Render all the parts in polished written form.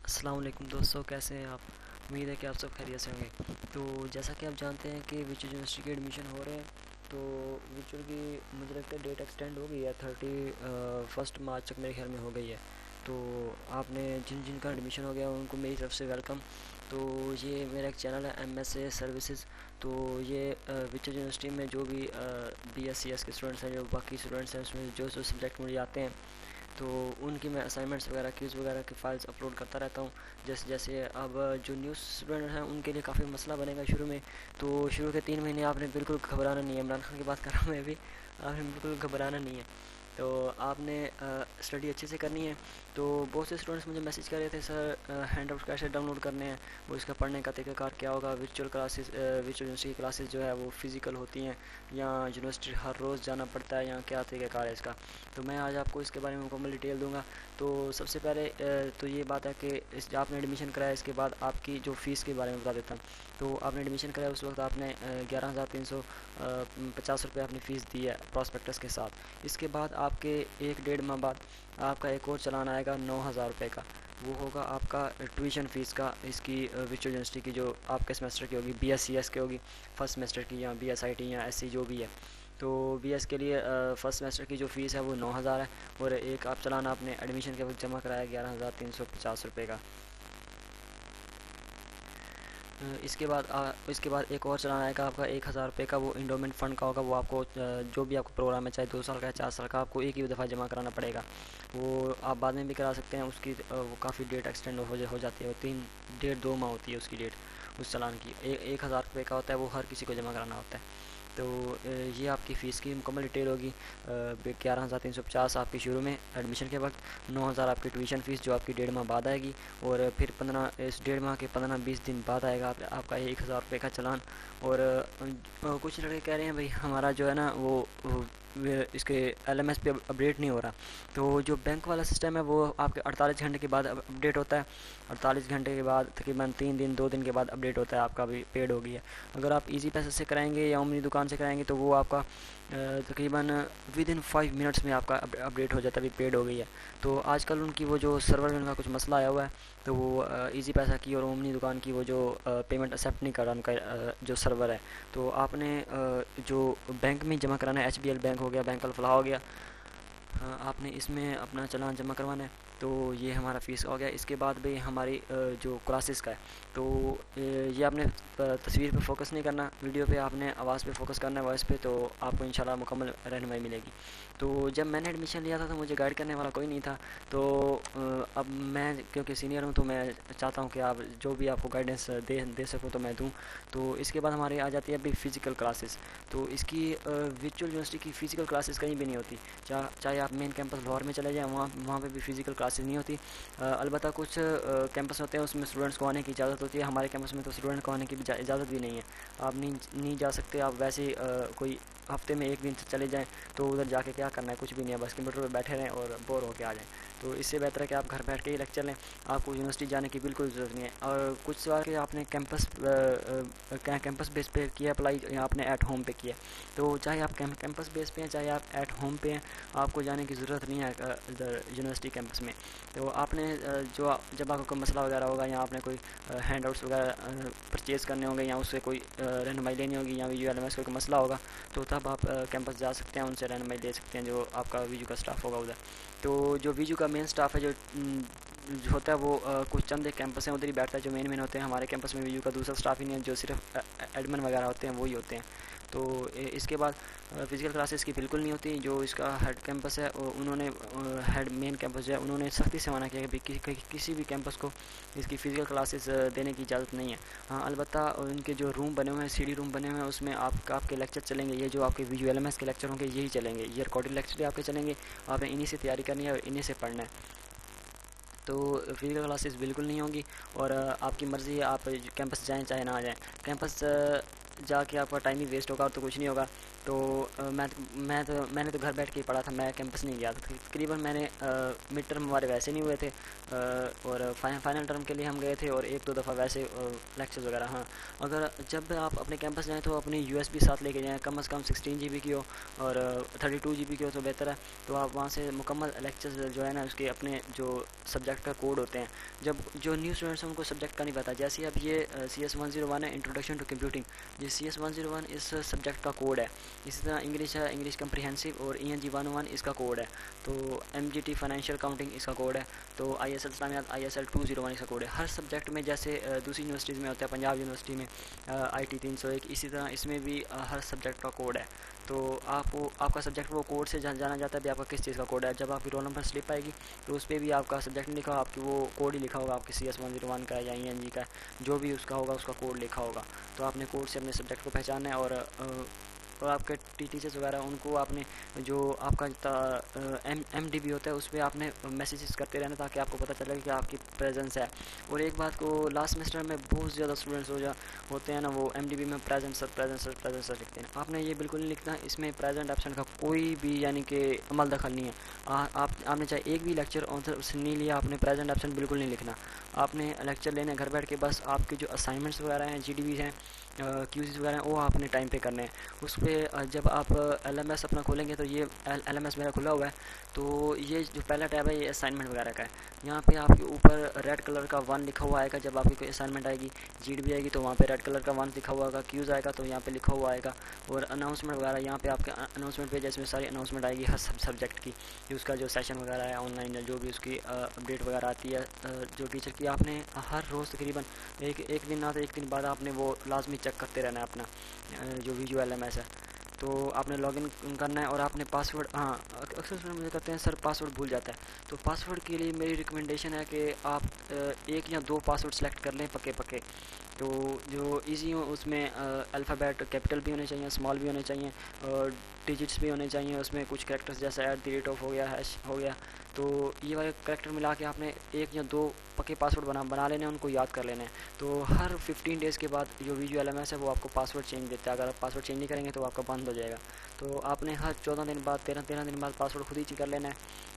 अस्सलाम वालेकुम दोस्तों, कैसे हैं आप। उम्मीद है कि आप सब खैरियत से होंगे। तो जैसा कि आप जानते हैं कि विचुअल यूनिवर्सिटी के एडमिशन हो रहे हैं। तो विचुअल की मुझे लगता है डेट एक्सटेंड हो गई है 31 मार्च तक मेरे ख्याल में हो गई है। तो आपने जिन जिन का एडमिशन हो गया उनको मेरी तरफ से वेलकम। तो ये मेरा एक चैनल है MSA सर्विसेज। तो ये विचुअल यूनिवर्सिटी में जो भी BScs के स्टूडेंट्स हैं, जो बाकी स्टूडेंट्स हैं, उसमें जो जो सब्जेक्ट मुझे आते हैं तो उनकी मैं असाइनमेंट्स वगैरह क्विज़ वगैरह की फ़ाइल्स अपलोड करता रहता हूँ। जैसे जैसे अब जो न्यूज़ स्टूडेंट हैं उनके लिए काफ़ी मसला बनेगा शुरू में। तो शुरू के 3 महीने आपने बिल्कुल घबराना नहीं है। इमरान खान की बात कर रहा हूँ मैं भी। आपने बिल्कुल घबराना नहीं है। तो आपने स्टडी अच्छे से करनी है। तो बहुत से स्टूडेंट्स मुझे मैसेज कर रहे थे, सर हैंड आउट कैसे डाउनलोड करने हैं, वो इसका पढ़ने का तरीकाकार क्या होगा। विचुअल यूनिवर्सिटी की क्लासेस जो है वो फ़िज़िकल होती हैं या यूनिवर्सिटी हर रोज़ जाना पड़ता है, या क्या तरीकाकार है इसका। तो मैं आज आपको इसके बारे में मुकम्मल डिटेल दूंगा। तो सबसे पहले तो ये बात है कि इस आपने एडमिशन कराया, इसके बाद आपकी जो फ़ीस के बारे में बता देता हूँ। तो आपने एडमिशन कराया उस वक्त आपने 11,350 रुपये अपनी फ़ीस दी है प्रॉस्पेक्टस के साथ। इसके बाद आपके 1 डेढ़ माह बाद आपका एक और चालान आएगा 9,000 रुपये का। वो होगा आपका ट्यूशन फ़ीस का, इसकी विचुअल यूनिवर्सिटी की जो आपके सेमेस्टर की होगी, BScs की होगी फर्स्ट सेमेस्टर की, या BSIT या SC जो भी है। तो BS के लिए फ़र्स्ट सेमेस्टर की जो फ़ीस है वो 9,000 है। और एक आप चालान आपने एडमिशन के वक्त जमा कराया 11,350 रुपये का। इसके बाद एक और चालान आएगा आपका 1,000 रुपये का। वो इंडोमेंट फ़ंड का होगा। वो आपको जो भी आपको प्रोग्राम है, चाहे 2 साल का है 4 साल का, आपको एक ही दफ़ा जमा कराना पड़ेगा। वो आप बाद में भी करा सकते हैं। उसकी वो काफ़ी डेट एक्सटेंड हो जाती है। वो 3 डेढ़ 2 माह होती है उसकी डेट उस चालान की। 1,000 रुपये का होता है, वो हर किसी को जमा कराना होता है। तो ये आपकी फ़ीस की मुकम्मल डिटेल होगी। 11,350 आपकी शुरू में एडमिशन के वक्त, 9,000 आपकी ट्यूशन फ़ीस जो आपकी 1.5 माह बाद आएगी, और फिर 15 इस 1.5 माह के 15-20 दिन बाद आएगा आपका 1,000 रुपये का चालान। और कुछ लड़के कह रहे हैं भाई हमारा जो है ना वो इसके LMS पे अपडेट नहीं हो रहा। तो जो बैंक वाला सिस्टम है वो आपके 48 घंटे के बाद अपडेट होता है। 48 घंटे के बाद तकरीबन 3 दिन 2 दिन के बाद अपडेट होता है, आपका भी पेड हो गई है। अगर आप इजी पैसे से कराएंगे या उमनी दुकान से कराएंगे तो वो आपका तकरीबन विद इन 5 मिनट्स में आपका अपडेट हो जाता है, अभी पेड हो गई है। तो आजकल उनकी वो जो सर्वर में उनका कुछ मसला आया हुआ है, तो वो इजी पैसा की और ओमनी दुकान की वो जो पेमेंट एक्सेप्ट नहीं कर रहा उनका जो सर्वर है। तो आपने जो बैंक में जमा कराना है, HBL बैंक हो गया, बैंक अल फलाह हो गया, हाँ, आपने इसमें अपना चालान जमा करवाना है। तो ये हमारा फ़ीस हो गया। इसके बाद भी हमारी जो क्लासेस का है, तो ये आपने तस्वीर पे फोकस नहीं करना, वीडियो पे आपने आवाज़ पे फोकस करना है, वॉइस पे। तो आपको इंशाल्लाह मुकम्मल रहनुमाई मिलेगी। तो जब मैंने एडमिशन लिया था तो मुझे गाइड करने वाला कोई नहीं था। तो अब मैं क्योंकि सीनियर हूँ तो मैं चाहता हूँ कि आप जो भी आपको गाइडेंस दे सकूँ तो मैं दूँ। तो इसके बाद हमारी आ जाती है अभी फ़िज़िकल क्लासेस। तो इसकी विचुअल यूनिवर्सिटी की फ़िज़िकल क्लासेस कहीं भी नहीं होती। चाहे आप मेन कैंपस लाहौर में चले जाएँ, वहाँ पे भी फ़िज़िकल क्लासेस नहीं होती। अलबत्ता कुछ कैंपस होते हैं उसमें स्टूडेंट्स को आने की इजाज़त होती है। हमारे कैंपस में तो स्टूडेंट को आने की इजाज़त भी नहीं है। आप नहीं जा सकते। आप वैसे ही कोई हफ्ते में 1 दिन चले जाएँ तो उधर जाके क्या करना है, कुछ भी नहीं है, बस कंप्यूटर पर बैठे रहें और बोर होके आ जाएँ। तो इससे बेहतर है कि आप घर बैठ के ही लेक्चर लें। आपको यूनिवर्सिटी जाने की बिल्कुल ज़रूरत नहीं है। और कुछ सवाल कि आपने कैंपस बेस पे किया अप्लाई या आपने एट होम पे किया। तो चाहे आप कैंपस बेस पे हैं, चाहे आप एट होम पे हैं, आपको जाने की ज़रूरत नहीं है इधर यूनिवर्सिटी कैंपस में। तो आपने जब आपको कोई मसला वगैरह होगा, या आपने कोई हैंड आउट्स वगैरह परचेज़ करने होंगे, या उससे कोई रहनुमाई लेनी होगी, या VULMS का कोई मसला होगा, तो तब आप कैंपस जा सकते हैं, उनसे रहनुमाई ले सकते हैं, जो आपका वीजू का स्टाफ होगा उधर। तो जो वीजू का मेन स्टाफ है जो होता है वो कुछ चंद एक कैंपस हैं उधर ही बैठता है, जो मेन होते हैं। हमारे कैंपस में वीजू का दूसरा स्टाफ ही नहीं है, जो सिर्फ एडमिन वगैरह होते हैं वही होते हैं। तो इसके बाद फ़िज़िकल क्लासेस की बिल्कुल नहीं होती। जो इसका हेड कैंपस है उन्होंने हेड मेन कैंपस जो है उन्होंने सख्ती से मना किया कि किसी भी कैंपस को इसकी फ़िज़िकल क्लासेस देने की इजाज़त नहीं है। हाँ, अलबत्ता उनके जो रूम बने हुए हैं, CD रूम बने हुए हैं, उसमें आपके लेक्चर चलेंगे। ये जो आपके VULMS के लेक्चर होंगे यही चलेंगे, ये रिकॉर्डेड लेक्चर भी आपके चलेंगे। आपने इन्हीं से तैयारी करनी है और इन्हीं से पढ़ना है। तो फ़िज़िकल क्लासेस बिल्कुल नहीं होंगी। और आपकी मर्ज़ी है, आप कैंपस जाएँ चाहे ना जाएँ। कैंपस जाके आपका टाइम ही वेस्ट होगा और तो कुछ नहीं होगा। तो मैंने तो घर बैठ के ही पढ़ा था, मैं कैंपस नहीं गया था। तकरीबन मैंने मिड टर्म हमारे वैसे नहीं हुए थे, और फाइनल टर्म के लिए हम गए थे, और एक दो दफ़ा वैसे लेक्चर्स वगैरह। हाँ, अगर जब आप अपने कैंपस जाएँ तो अपनी यूएसबी साथ लेके जाएँ, कम से कम 16 GB की हो और 32 GB की हो तो बेहतर है। तो आप वहाँ से मुकम्मल लेक्चर्स जो है ना उसके अपने जो सब्जेक्ट का कोड होते हैं, जब जो न्यू स्टूडेंट्स हैं उनको सब्जेक्ट का नहीं पता, जैसे अब ये CS 101 है, इंट्रोडक्शन टू कंप्यूटिंग, ये CS 101 इस सब्जेक्ट का कोड है। इसी तरह इंग्लिश है, इंग्लिश कम्प्रीहेंसिव, और ENG 101 इसका कोड है। तो MGT फाइनेंशियल अकाउंटिंग इसका कोड है। तो ISL इस्लामियात ISL 201 इसका कोड है। हर सब्जेक्ट में जैसे दूसरी यूनिवर्सिटीज़ में होता है, पंजाब यूनिवर्सिटी में IT 301, इसी तरह इसमें भी हर सब्जेक्ट का कोड है। तो आपको आपका सब्जेक्ट वो कोड से जाना जाता है भी आपका किस चीज़ का कोड है। जब आपकी रोल नंबर स्लिप आएगी तो उस पर भी आपका सब्जेक्ट नहीं लिखा, आपकी वो कोड ही लिखा होगा, आपके CS 101 का या ENG का, जो भी उसका होगा उसका कोड लिखा होगा। तो आपने कोड से अपने सब्जेक्ट को पहचानना है, और आपके टीचर्स वगैरह उनको आपने जो आपका MDB होता है उस पर आपने मैसेजेस करते रहना, ताकि आपको पता चले कि आपकी प्रेजेंस है। और एक बात को, लास्ट सेमेस्टर में बहुत ज़्यादा स्टूडेंट्स होते हैं ना, वो MDB में present sir present sir present sir लिखते हैं। आपने ये बिल्कुल नहीं लिखना, इसमें प्रेजेंट एब्सेंट का कोई भी यानी कि अमल दखल नहीं है। आपने चाहे एक भी लेक्चर ऑनर नहीं लिया, आपने प्रेजेंट एब्सेंट बिल्कुल नहीं लिखना। आपने लेक्चर लेने घर बैठ के, बस आपके जो असाइनमेंट्स वगैरह हैं, GDBs हैं, QCs वगैरह हैं, वो आपने टाइम पे करने हैं। उस पर जब आप LMS अपना खोलेंगे तो ये LMS मेरा खुला हुआ है, तो ये जो पहला टैब है ये असाइनमेंट वगैरह का है। यहाँ पे आपके ऊपर रेड कलर का 1 लिखा हुआ आएगा। जब आपकी कोई असाइनमेंट आएगी, GDB आएगी, तो वहाँ पे रेड कलर का 1 लिखा हुआ आएगा। क्यूज़ आएगा तो यहाँ पे लिखा हुआ आएगा। और अनाउंसमेंट वगैरह, यहाँ पे आपके अनाउंसमेंट पेज इसमें सारी अनाउंसमेंट आएगी हर सब्जेक्ट की, जो उसका जो सेशन वगैरह है ऑनलाइन, जो भी उसकी अपडेट वगैरह आती है जो टीचर की, आपने हर रोज़ तकरीबन एक दिन ना तो एक दिन बाद आपने वो लाजमी चेक करते रहना है अपना जो वीडियो LMS है। तो आपने लॉगिन करना है, और आपने पासवर्ड, हाँ अक्सर स्टूडेंट मुझे कहते हैं सर पासवर्ड भूल जाता है। तो पासवर्ड के लिए मेरी रिकमेंडेशन है कि आप एक या दो पासवर्ड सेलेक्ट कर लें पक्के पक्के, तो जो इजी हो। उसमें अल्फ़ाबेट कैपिटल भी होने चाहिए, स्मॉल भी होने चाहिए, और डिजिट्स भी होने चाहिए। उसमें कुछ कैरेक्टर्स जैसे @ हो गया, हैश हो गया, तो ये वाले कैरेक्टर मिला के आपने एक या दो पक्के पासवर्ड बना लेने हैं, उनको याद कर लेना है। तो हर 15 डेज़ के बाद जो वीडियो LMS है वो आपको पासवर्ड चेंज देता है। अगर आप पासवर्ड चेंज नहीं करेंगे तो आपका बंद हो जाएगा। तो आपने हर 14 दिन बाद, 13 दिन बाद पासवर्ड खुद ही चेंज कर लेना है।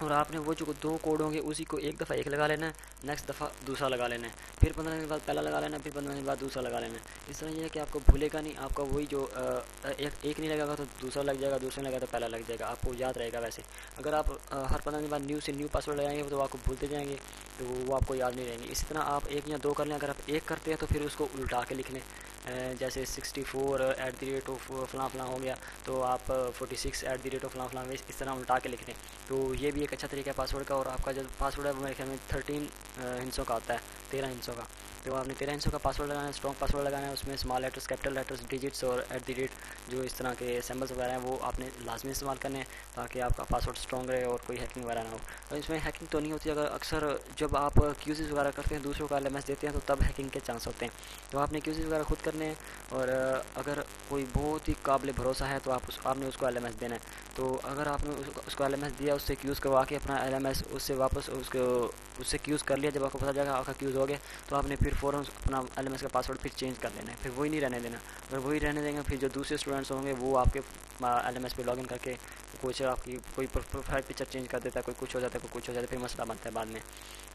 और आपने वो जो दो कोड होंगे उसी को एक दफ़ा एक लगा लेना है, नेक्स्ट दफ़ा दूसरा लगा लेना है, फिर 15 दिन बाद पहला लगा लेना है, फिर 15 दिन बाद दूसरा लगा लेना है। इस तरह ये है कि आपको भूलेगा नहीं, आपका वही जो एक नहीं लगेगा तो दूसरा लग जाएगा, दूसरा नहीं लगेगा तो पहला लग जाएगा, आपको याद रहेगा। वैसे अगर आप हर 15 दिन बाद न्यू पासवर्ड लगाएंगे तो आपको भूलते जाएंगे, तो वो आपको याद नहीं रहेंगे। इसी तरह आप एक या दो कर लें। अगर आप एक करते हैं तो फिर उसको उल्टा के लिख लें, जैसे 64 @ फलां फलां हो गया, तो आप 46 @ फलां फलां, इस तरह उल्टा के लिख लें। तो ये भी एक अच्छा तरीका है पासवर्ड का। और आपका जो पासवर्ड है वो मेरे ख्याल में 13 हिंसों का आता है, 13 हिंसों का। तो आपने 13 हिंसों का पासवर्ड लगाना है, स्ट्रॉन्ग पासवर्ड लगाना है। उसमें small letters, capital letters, digits और @ जो इस तरह के सिंबल्स वगैरह हैं वो आपने लाजमी इस्तेमाल करने हैं, ताकि आपका पासवर्ड स्ट्रॉन्ग रहे और कोई हैकिंग वगैरह ना हो। और इसमें हैकिंग तो नहीं होती, अगर अक्सर जब आप QCs वगैरह करते हैं, दूसरों का LMS देते हैं, तो तब हैकिंग के चांस होते हैं। तो आपने QCs वगैरह खुद करने हैं, और अगर कोई बहुत ही काबिल भरोसा है तो आपने उसको LMS देना है। तो अगर आपने उसको LMS दिया, उससे क्यूज़ करवा के अपना LMS उससे वापस उससे क्यूज़ कर लिया, जब आपको पता चलेगा आपका क्यूज़ हो गया, तो आपने फिर फ़ौरन अपना LMS का पासवर्ड फिर चेंज कर लेना है, फिर वही नहीं रहने देना। अगर वही रहने देंगे, फिर जो दूसरे स्टूडेंट्स होंगे वो आपके LMS पे लॉगिन करके कुछ आपकी कोई प्रोफाइल पिक्चर चेंज कर देता है, कोई कुछ हो जाता है, कोई कुछ हो जाता है, फिर मसला बनता है बाद में।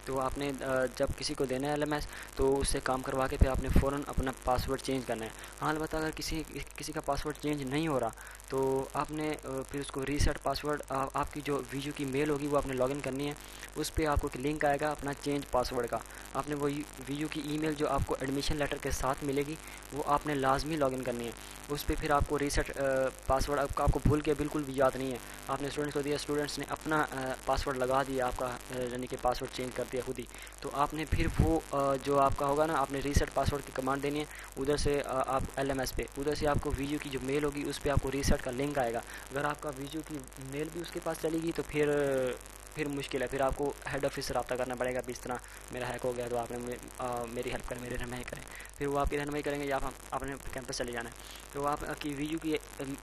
तो आपने जब किसी को देना है LMS, तो उससे काम करवा के फिर आपने फ़ौरन अपना पासवर्ड चेंज करना है। हाँ, अलबत्ता अगर किसी का पासवर्ड चेंज नहीं हो रहा, तो आपने फिर उसको रीसेट पासवर्ड, आपकी जो वीडियो की मेल होगी वो आपने लॉगिन करनी है। उस पर आपको एक लिंक आएगा अपना चेंज पासवर्ड का, आपने वो वीडियो की ईमेल जो आपको एडमिशन लेटर के साथ मिलेगी वो आपने लाजमी लॉगिन करनी है। उस पर फिर आपको रीसेट पासवर्ड आपको भूल के बिल्कुल भी याद नहीं है, आपने स्टूडेंट्स को दिया, स्टूडेंट्स ने अपना पासवर्ड लगा दिया, आपका यानी कि पासवर्ड चेंज कर दिया खुद ही। तो आपने फिर वो जो आपका होगा ना, आपने रीसेट पासवर्ड की कमांड देनी है उधर से, आप LMS पे उधर से आपको वीडियो की जो मेल होगी उस पर आपको रीसेट का लिंक आएगा। अगर आपका वीडियो की मेल भी उसके पास चलेगी तो फिर मुश्किल है, फिर आपको हेड ऑफिस से रब्ता करना पड़ेगा। इस तरह मेरा हैक हो गया, तो आपने मेरी हेल्प करें, मेरी रहनुमाई करें। फिर वो आपकी रहनुमाई करेंगे या आपने कैंपस चले जाना है। तो आपकी वीडियो की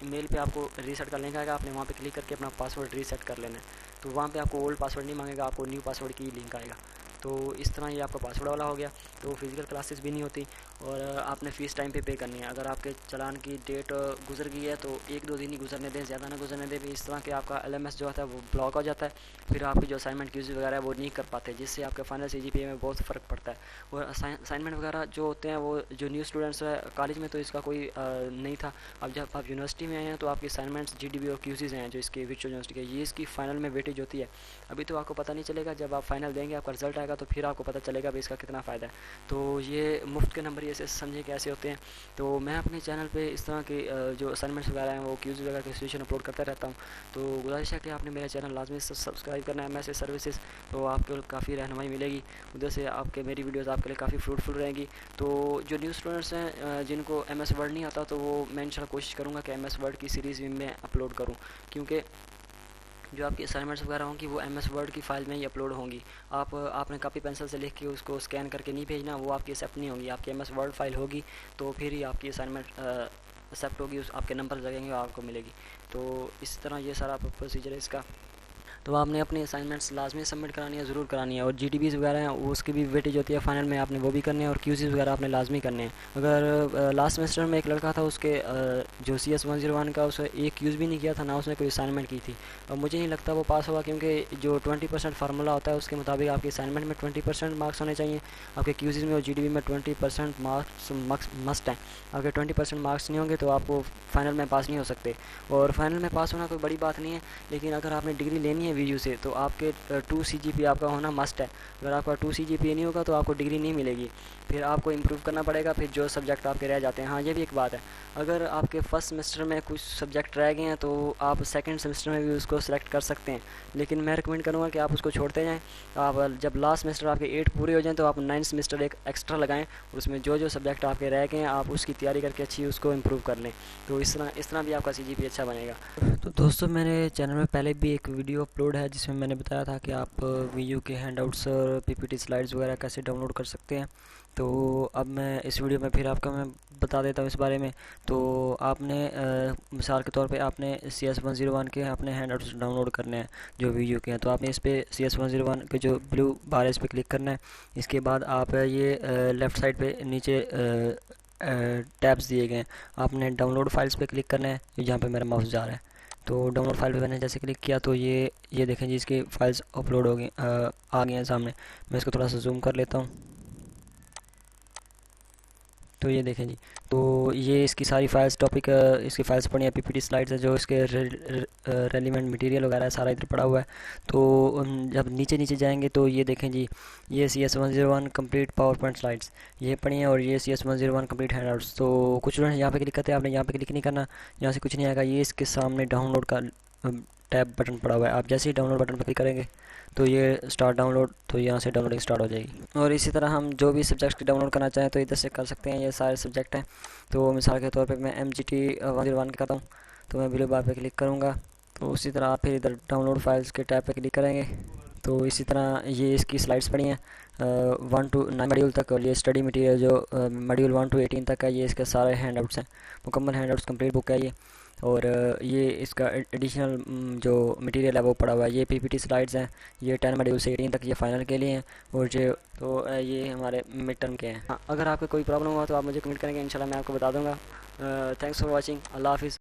मेल पे आपको रीसेट का लिंक आएगा, आपने वहाँ पे क्लिक करके अपना पासवर्ड रीसेट कर लेना है। तो वहाँ पे आपको ओल्ड पासवर्ड नहीं मांगेगा, आपको न्यू पासवर्ड की लिंक आएगा। तो इस तरह ये आपका पासवर्ड वाला हो गया। तो फिज़िकल क्लासेस भी नहीं होती, और आपने फ़ीस टाइम पे करनी है। अगर आपके चालान की डेट गुजर गई है तो 1-2 दिन ही गुजरने दें, ज़्यादा ना गुजरने दें। इस तरह के आपका एलएमएस जो होता है वो ब्लॉक हो जाता है, फिर आपकी जो असाइनमेंट क्यूज़ वगैरह है वो नहीं कर पाते, जिससे आपके फाइनल सीजीपीए में बहुत फ़र्क पड़ता है। और असाइनमेंट वगैरह जो होते हैं वो जो न्यू स्टूडेंट्स है कॉलेज में तो इसका कोई नहीं था। अब जब आप यूनिवर्सिटी में आए हैं तो आपकी असाइनमेंट्स जीडीबी और क्यूज़ीज़ हैं जो इसके विर्चुअल यूनिवर्सिटी के, ये इसकी फाइनल में वेटेज होती है। अभी तो आपको पता नहीं चलेगा, जब आप फाइनल देंगे आपका रिजल्ट आएगा तो फिर आपको पता चलेगा भी इसका कितना फ़ायदा है। तो ये मुफ्त के नंबर ये से समझे कैसे होते हैं। तो मैं अपने चैनल पे इस तरह के जो असाइनमेंट्स वगैरह हैं वो क्यूज़ वगैरह के सॉल्यूशन अपलोड करता रहता हूँ। तो गुजारिश है कि आपने मेरा चैनल लाजमी सब्सक्राइब करना है MS सर्विसेज, तो आपको काफ़ी रहनुमाई मिलेगी उधर से। आपके मेरी वीडियोस आपके लिए काफ़ी फ्रूटफुल रहेंगी। तो जो न्यू स्टूडेंट्स हैं जिनको MS वर्ड नहीं आता तो वो मैं इंशाल्लाह कोशिश करूँगा कि MS वर्ड की सीरीज़ भी मैं अपलोड करूँ, क्योंकि जो आपकी असाइनमेंट्स वगैरह होंगी वो MS वर्ड की फ़ाइल में ही अपलोड होंगी। आपने कॉपी पेंसिल से लिख के उसको स्कैन करके नहीं भेजना, वो आपकी एक्सेप्ट नहीं होगी। आपकी MS वर्ड फाइल होगी तो फिर ही आपकी असाइनमेंट एक्सेप्ट होगी, उस आपके नंबर लगेंगे और आपको मिलेगी। तो इस तरह ये सारा प्रोसीजर है इसका। तो आपने अपनी असाइनमेंट्स लाजमी सबमिट करानी है, ज़रूर करानी है। और जीटीबीज़ वगैरह हैं वो उसकी भी वेटेज होती है फाइनल में, आपने वो भी करने हैं। और क्यूज़ीज़ वगैरह आपने लाजमी करने हैं। अगर लास्ट सेमेस्टर में एक लड़का था उसके जो CS 101 का उसने एक क्यूज़ भी नहीं किया था, ना उसने कोई असाइनमेंट की थी, और मुझे नहीं लगता वो पास होगा, क्योंकि जो 20% फार्मूला होता है उसके मुताबिक आपके असाइनमेंट में 20% मार्क्स होने चाहिए, आपके क्यूज़ीज़ में और जीडीबी में 20% मार्क्स मस्ट हैं। आपके 20% मार्क्स नहीं होंगे तो आपको फाइनल में पास नहीं हो सकते। और फाइनल में पास होना कोई बड़ी बात नहीं है, लेकिन अगर आपने डिग्री लेनी है वीयू से तो आपके 2 CGPA आपका होना मस्ट है। अगर आपका 2 CGPA नहीं होगा तो आपको डिग्री नहीं मिलेगी, फिर आपको इम्प्रूव करना पड़ेगा, फिर जो सब्जेक्ट आपके रह जाते हैं। हाँ, ये भी एक बात है, अगर आपके फर्स्ट सेमेस्टर में कुछ सब्जेक्ट रह गए हैं तो आप सेकंड सेमेस्टर में भी उसको सेलेक्ट कर सकते हैं, लेकिन मैं रिकमेंड करूँगा कि आप उसको छोड़ते जाएँ। आप जब लास्ट सेमेस्टर आपके 8 पूरे हो जाएँ तो आप 9th सेमेस्टर एक एक्स्ट्रा लगाएँ, उसमें जो जो सब्जेक्ट आपके रह गए हैं आप उसकी तैयारी करके अच्छी उसको इम्प्रूव कर लें। तो इस तरह भी आपका CGPA अच्छा बनेगा। तो दोस्तों, मेरे चैनल में पहले भी एक वीडियो अपलोड है जिसमें मैंने बताया था कि आप वीयू के हैंडआउट्स और PPT स्लाइड्स वगैरह कैसे डाउनलोड कर सकते हैं। तो अब मैं इस वीडियो में फिर आपको मैं बता देता हूँ इस बारे में। तो आपने मिसाल के तौर पे आपने CS 101 के अपने हैंडआउट्स डाउनलोड करने हैं जो वीडियो के हैं। तो आपने इस पर CS 101 के जो ब्लू बार है इस पर क्लिक करना है। इसके बाद आप ये लेफ़्ट साइड पे नीचे टैब्स दिए गए हैं, आपने डाउनलोड फाइल्स पे क्लिक करना है, जहाँ पे मेरा माउस जा रहा है। तो डाउनलोड फाइल पे मैंने जैसे क्लिक किया तो ये देखें जी, इसकी फ़ाइल्स अपलोड हो गई, आ गई हैं सामने। मैं इसको थोड़ा सा जूम कर लेता हूँ। तो ये देखें जी, तो ये इसकी सारी फाइल्स टॉपिक इसकी फाइल्स पड़ी हैं, PPT स्लाइड्स है, जो इसके रेलिवेंट मटेरियल वगैरह है सारा इधर पड़ा हुआ है। तो जब नीचे नीचे जाएंगे तो ये देखें जी, ये CS 101 complete power point slides ये पड़ी हैं, और ये CS 101 कंप्लीट हैंडआउट्स। तो कुछ स्टूडेंट यहाँ पे क्लिक करते हैं, आपने यहाँ पे क्लिक नहीं करना, यहाँ से कुछ नहीं आएगा। ये इसके सामने डाउनलोड का टैब बटन पड़ा हुआ है, आप जैसे ही डाउनलोड बटन पर क्लिक करेंगे तो ये स्टार्ट डाउनलोड, तो यहाँ से डाउनलोडिंग स्टार्ट हो जाएगी। और इसी तरह हम जो भी सब्जेक्ट डाउनलोड करना चाहें तो इधर से कर सकते हैं, ये सारे सब्जेक्ट हैं। तो मिसाल के तौर पे मैं MGT 101 करता हूँ, तो मैं ब्लू बार पे क्लिक करूँगा। तो उसी तरह आप फिर इधर डाउनलोड फाइल्स के टैब पे क्लिक करेंगे। तो इसी तरह ये इसकी स्लाइड्स पड़ी हैं 1 to 9 मॉड्यूल तक, और ये स्टडी मटेरियल जो मॉड्यूल 1 to 18 तक है, ये इसके सारे हैंडआउट्स हैं, मुकम्मल हैंडआउट्स कंप्लीट बुक है ये। और ये इसका एडिशनल जो मटेरियल है वो पड़ा हुआ है। ये PPT स्लाइड्स हैं, ये 10 मॉड्यूल से 18 तक ये फाइनल के लिए हैं, और जो तो ये हमारे मिड टर्म के हैं। हाँ, अगर आपको कोई प्रॉब्लम हुआ तो आप मुझे कमेंट करेंगे, इंशाल्लाह मैं आपको बता दूंगा। Thanks for watching. अल्लाह हाफिज़।